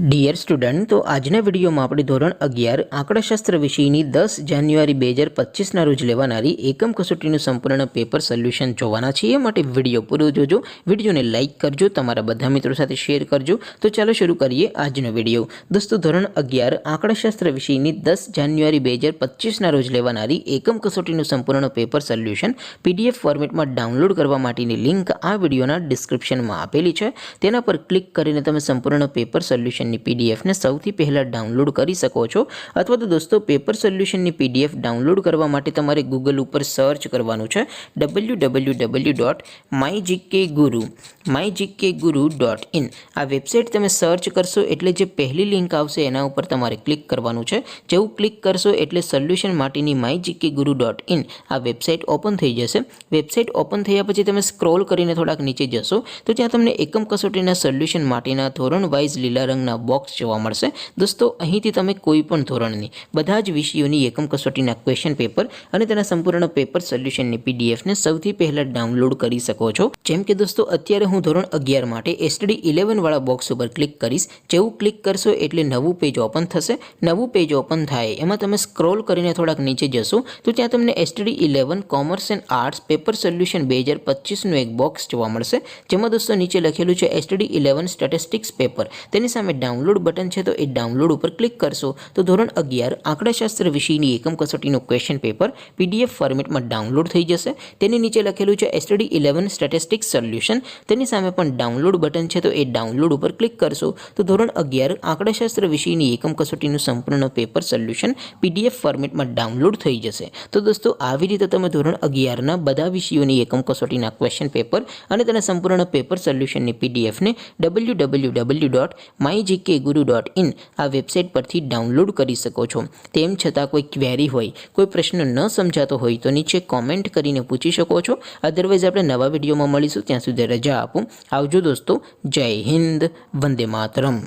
Dear student, તો આજના વિડીયોમાં આપણે ધોરણ 11 આંકડાશાસ્ત્ર વિષયની 10 જાન્યુઆરી 2025ના રોજ લેવાનારી એકમ કસોટીનું સંપૂર્ણ પેપર સોલ્યુશન જોવાના છીએ। માટે વિડીયો પૂરો જોજો, વિડીયોને લાઇક કરજો, તમારા બધા મિત્રો સાથે શેર કરજો। તો ચાલો શરૂ કરીએ આજનો વિડીયો। દોસ્તો, ધોરણ 11 આંકડાશાસ્ત્ર વિષયની 10 જાન્યુઆરી 2025ના રોજ લેવાનારી એકમ કસોટીનું સંપૂર્ણ પેપર સોલ્યુશન PDF ફોર્મેટમાં ડાઉનલોડ કરવા માટેની લિંક આ વિડીયોના ડિસ્ક્રિપ્શનમાં આપેલી છે। તેના પર ક્લિક કરીને તમે સંપૂર્ણ પેપર સોલ્યુશન PDF ને સૌથી પહેલા ડાઉનલોડ કરી શકો છો। અથવા તો દોસ્તો, પેપર સોલ્યુશનની PDF ડાઉનલોડ કરવા માટે તમારે ગૂગલ ઉપર સર્ચ કરવાનું છે www.mygkguru.in। આ વેબસાઇટ તમે સર્ચ કરશો એટલે જે પહેલી લિંક આવશે એના ઉપર તમારે ક્લિક કરવાનું છે। જેવું ક્લિક કરશો એટલે સોલ્યુશન માટેની mygkguru.in આ વેબસાઇટ ઓપન થઈ જશે। વેબસાઇટ ઓપન થયા પછી તમે સ્ક્રોલ કરીને થોડાક નીચે જશો તો ત્યાં તમને એકમ કસોટીના સોલ્યુશન માટેના ધોરણ વાઇઝ લીલા રંગના બોક્સ જોવા મળશે। દોસ્તો, અહીંથી તમે કોઈ પણ ધોરણની બધા જ વિષયોની એકમ કસોટીના ક્વેશ્ચન પેપર અને તેના સંપૂર્ણ પેપર સોલ્યુશનની PDF ને સૌથી પહેલા ડાઉનલોડ કરી શકો છો। જેમ કે દોસ્તો, અત્યારે હું ધોરણ 11 માટે STD 11 વાળા બોક્સ ઉપર ક્લિક કરીશ। જેવું ક્લિક કરશો એટલે નવું પેજ ઓપન થશે। નવું પેજ ઓપન થાય એમાં તમે સ્ક્રોલ કરીને થોડાક નીચે જશો તો ત્યાં તમને STD 11 commerce and arts paper solution 2025નું એક બોક્સ જોવા મળશે। જેમાં દોસ્તો નીચે લખેલું છે STD 11 સ્ટેટિસ્ટિક્સ પેપર। તેની સામે ડાઉનલોડ બટન છે, તો એ ડાઉનલોડ ઉપર ક્લિક કરશો તો ધોરણ 11 આંકડાશાસ્ત્ર વિષયની એકમ કસોટીનું ક્વેશ્ચન પેપર PDF ફોર્મેટમાં ડાઉનલોડ થઈ જશે। તેની નીચે લખેલું છે STD 11 સ્ટેટિસ્ટિક્સ સોલ્યુશન। તેની સામે પણ ડાઉનલોડ બટન છે, તો એ ડાઉનલોડ ઉપર ક્લિક કરશો તો ધોરણ 11 આંકડાશાસ્ત્ર વિષયની એકમ કસોટીનું સંપૂર્ણ પેપર સોલ્યુશન PDF ફોર્મેટમાં ડાઉનલોડ થઈ જશે। તો દોસ્તો, આવી રીતે તમે ધોરણ 11ના બધા વિષયોની એકમ કસોટીના ક્વેશ્ચન પેપર અને તેના સંપૂર્ણ પેપર સોલ્યુશનની PDF ને www.mygkguru.in આ વેબસાઇટ પરથી ડાઉનલોડ કરી શકો છો। તેમ છતાં કોઈ ક્વેરી હોય, કોઈ પ્રશ્ન ન સમજાતો હોય તો નીચે કોમેન્ટ કરીને પૂછી શકો છો। અધરવાઇઝ આપણે નવા વિડીયોમાં મળીશું, ત્યાં સુધી રજા આપો। આવજો દોસ્તો, જય હિન્દ, વંદે માતરમ।